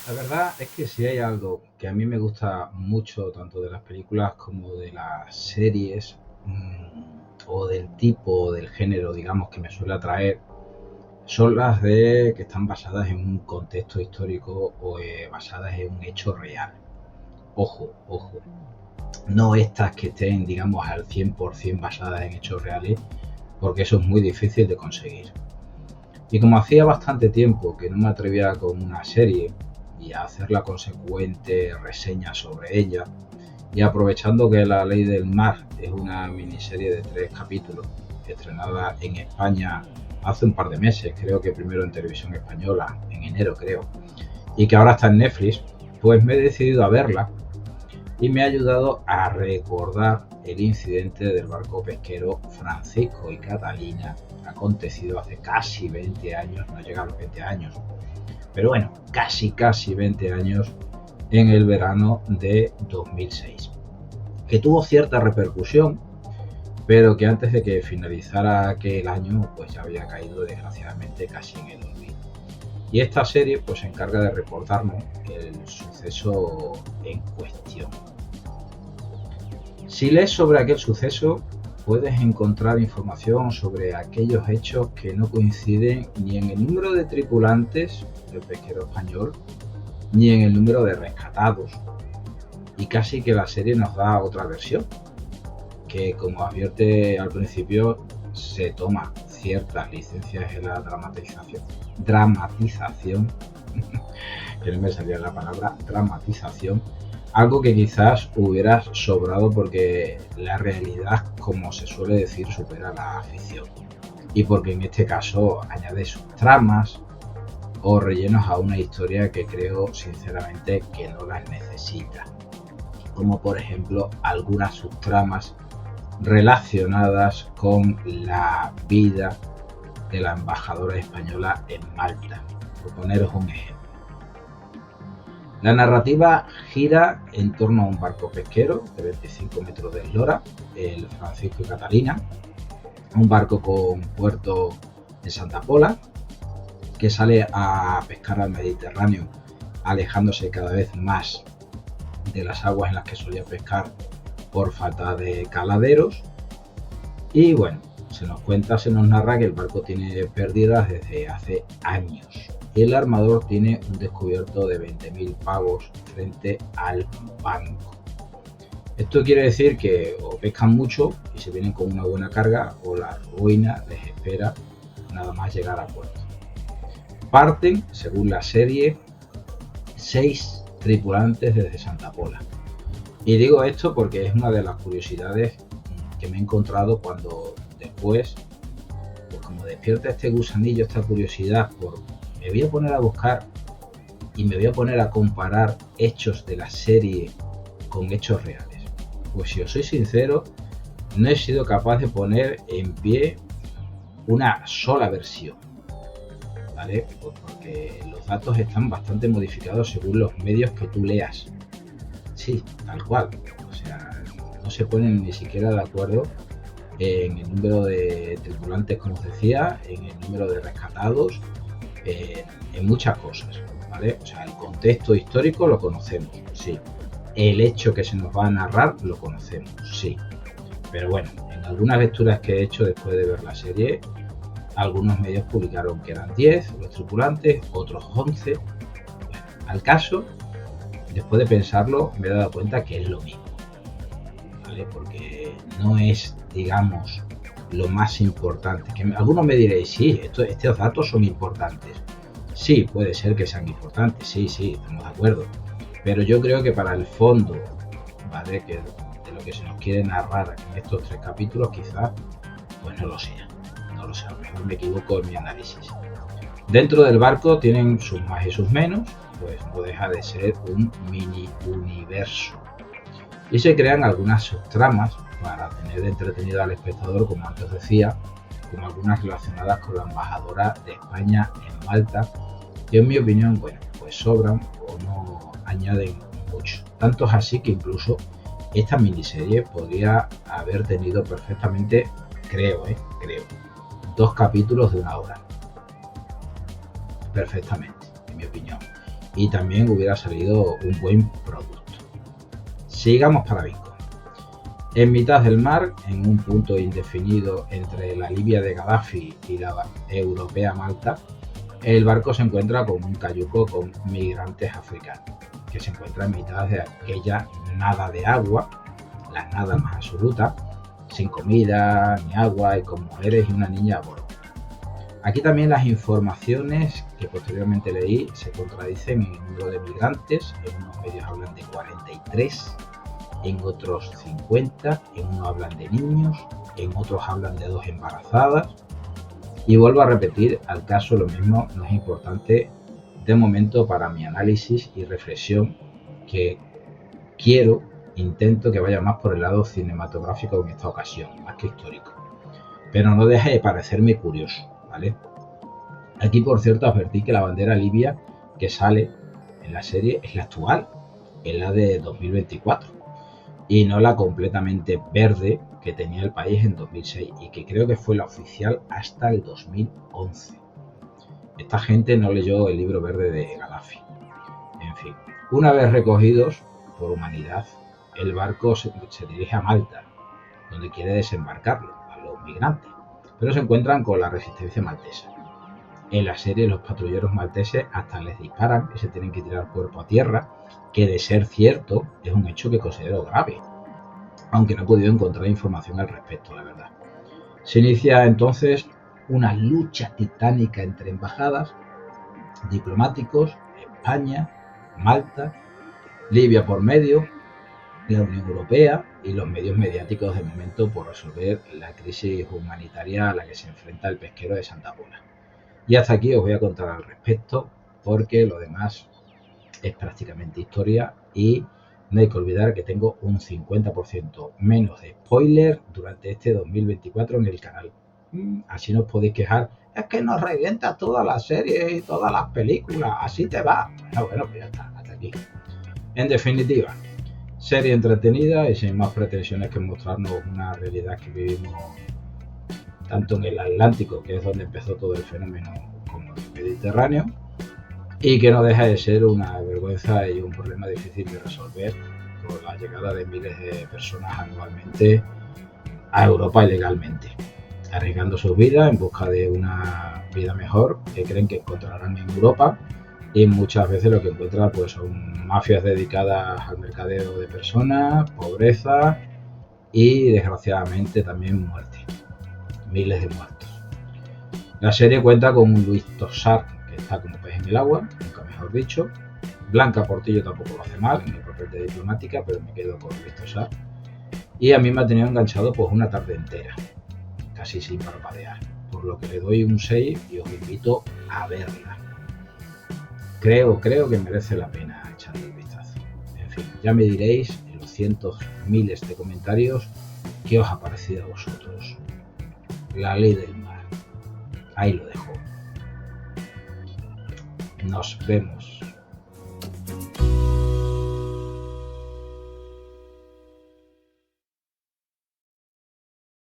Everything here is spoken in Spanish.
La verdad es que si hay algo que a mí me gusta mucho, tanto de las películas como de las series, o del tipo, del género, digamos, que me suele atraer, son las de que están basadas en un contexto histórico o basadas en un hecho real. Ojo, ojo. No estas que estén, digamos, al 100% basadas en hechos reales, porque eso es muy difícil de conseguir. Y como hacía bastante tiempo que no me atrevía con una serie y a hacer la consecuente reseña sobre ella, y aprovechando que La Ley del Mar es una miniserie de 3 capítulos estrenada en España hace un par de meses, creo que primero en televisión española, en enero creo, y que ahora está en Netflix, pues me he decidido a verla y me ha ayudado a recordar el incidente del barco pesquero Francisco y Catalina, acontecido hace casi 20 años, no llega a los 20 años, pero bueno, casi 20 años, en el verano de 2006, que tuvo cierta repercusión, pero que antes de que finalizara aquel año, pues ya había caído desgraciadamente casi en el olvido. Y esta serie pues se encarga de recordarnos el suceso en cuestión. Si lees sobre aquel suceso, puedes encontrar información sobre aquellos hechos que no coinciden ni en el número de tripulantes del pesquero español, ni en el número de rescatados. Y casi que la serie nos da otra versión, que como advierte al principio, se toma ciertas licencias en la dramatización, que no me salía la palabra, dramatización, algo que quizás hubiera sobrado porque la realidad, como se suele decir, supera la ficción. Y porque en este caso añade sus tramas o rellenos a una historia que creo sinceramente que no las necesita. Como por ejemplo algunas subtramas relacionadas con la vida de la embajadora española en Malta, por poneros un ejemplo. La narrativa gira en torno a un barco pesquero de 25 metros de eslora, el Francisco y Catalina, un barco con puerto en Santa Pola, que sale a pescar al Mediterráneo, alejándose cada vez más de las aguas en las que solía pescar por falta de caladeros. Y bueno, se nos narra que el barco tiene pérdidas desde hace años. Y el armador tiene un descubierto de 20.000 pavos frente al banco. Esto quiere decir que o pescan mucho y se vienen con una buena carga, o la ruina les espera nada más llegar a puerto. Parten, según la serie, 6 tripulantes desde Santa Pola. Y digo esto porque es una de las curiosidades que me he encontrado cuando después, pues como despierta este gusanillo, esta curiosidad, me voy a poner a buscar y me voy a poner a comparar hechos de la serie con hechos reales. Pues si os soy sincero, no he sido capaz de poner en pie una sola versión, ¿vale? Pues porque los datos están bastante modificados según los medios que tú leas. Sí, tal cual. O sea, no se ponen ni siquiera de acuerdo en el número de tripulantes, como os decía, en el número de rescatados, en muchas cosas, ¿vale? O sea, el contexto histórico lo conocemos, sí. El hecho que se nos va a narrar lo conocemos, sí. Pero bueno, en algunas lecturas que he hecho después de ver la serie, algunos medios publicaron que eran 10 los tripulantes, otros 11. Bueno, al caso, después de pensarlo, me he dado cuenta que es lo mismo, ¿vale? Porque no es, digamos, lo más importante. Que algunos me diréis, sí, estos datos son importantes. Sí, puede ser que sean importantes, sí, estamos de acuerdo. Pero yo creo que para el fondo, ¿vale?, que de lo que se nos quiere narrar en estos 3 capítulos, quizás, pues no lo sea. No lo sé, a lo mejor me equivoco en mi análisis. Dentro del barco tienen sus más y sus menos, pues no deja de ser un mini universo. Y se crean algunas subtramas para tener entretenido al espectador, como antes decía, como algunas relacionadas con la embajadora de España en Malta, que en mi opinión, bueno, pues sobran o no añaden mucho. Tanto es así que incluso esta miniserie podría haber tenido perfectamente, creo, 2 capítulos de 1 hora. Perfectamente, en mi opinión. y también hubiera salido un buen producto. Sigamos para Bitcoin. En mitad del mar, en un punto indefinido entre la Libia de Gaddafi y la europea Malta, el barco se encuentra con un cayuco con migrantes africanos, que se encuentra en mitad de aquella nada de agua, la nada más absoluta, sin comida ni agua y con mujeres y una niña a bordo. Aquí también las informaciones que posteriormente leí se contradicen en el número de migrantes. En unos medios hablan de 43, en otros 50, en unos hablan de niños, en otros hablan de 2 embarazadas. Y vuelvo a repetir, al caso lo mismo no es importante de momento para mi análisis y reflexión, que intento que vaya más por el lado cinematográfico en esta ocasión, más que histórico. Pero no deja de parecerme curioso, ¿vale? Aquí, por cierto, advertí que la bandera libia que sale en la serie es la actual, es la de 2024, y no la completamente verde que tenía el país en 2006 y que creo que fue la oficial hasta el 2011. Esta gente no leyó el libro verde de Gaddafi. En fin, una vez recogidos por humanidad, el barco se dirige a Malta, donde quiere desembarcarlo a los migrantes, pero se encuentran con la resistencia maltesa. En la serie los patrulleros malteses hasta les disparan y se tienen que tirar cuerpo a tierra, que de ser cierto es un hecho que considero grave, aunque no he podido encontrar información al respecto, la verdad. Se inicia entonces una lucha titánica entre embajadas, diplomáticos, España, Malta, Libia por medio, la Unión Europea y los medios mediáticos de momento por resolver la crisis humanitaria a la que se enfrenta el pesquero de Santa Pola. Y hasta aquí os voy a contar al respecto, porque lo demás es prácticamente historia y no hay que olvidar que tengo un 50% menos de spoiler durante este 2024 en el canal. Así no os podéis quejar, es que nos revienta todas las series y todas las películas, así te va. Bueno, pues ya está, hasta aquí. En definitiva, serie entretenida y sin más pretensiones que mostrarnos una realidad que vivimos tanto en el Atlántico, que es donde empezó todo el fenómeno, como en el Mediterráneo, y que no deja de ser una vergüenza y un problema difícil de resolver por la llegada de miles de personas anualmente a Europa ilegalmente, arriesgando sus vidas en busca de una vida mejor que creen que encontrarán en Europa, y muchas veces lo que encuentran pues son mafias dedicadas al mercadeo de personas, pobreza y desgraciadamente también muerte, miles de muertos. La serie cuenta con un Luis Tosar que está como pez en el agua, nunca mejor dicho. Blanca Portillo tampoco lo hace mal en el papel de diplomática, pero me quedo con Luis Tosar. Y a mí me ha tenido enganchado pues una tarde entera, casi sin parpadear, por lo que le doy un 6 y os invito a verla. Creo que merece la pena echarle un vistazo. En fin, ya me diréis en los cientos, miles de comentarios qué os ha parecido a vosotros. La ley del mar. Ahí lo dejo. Nos vemos.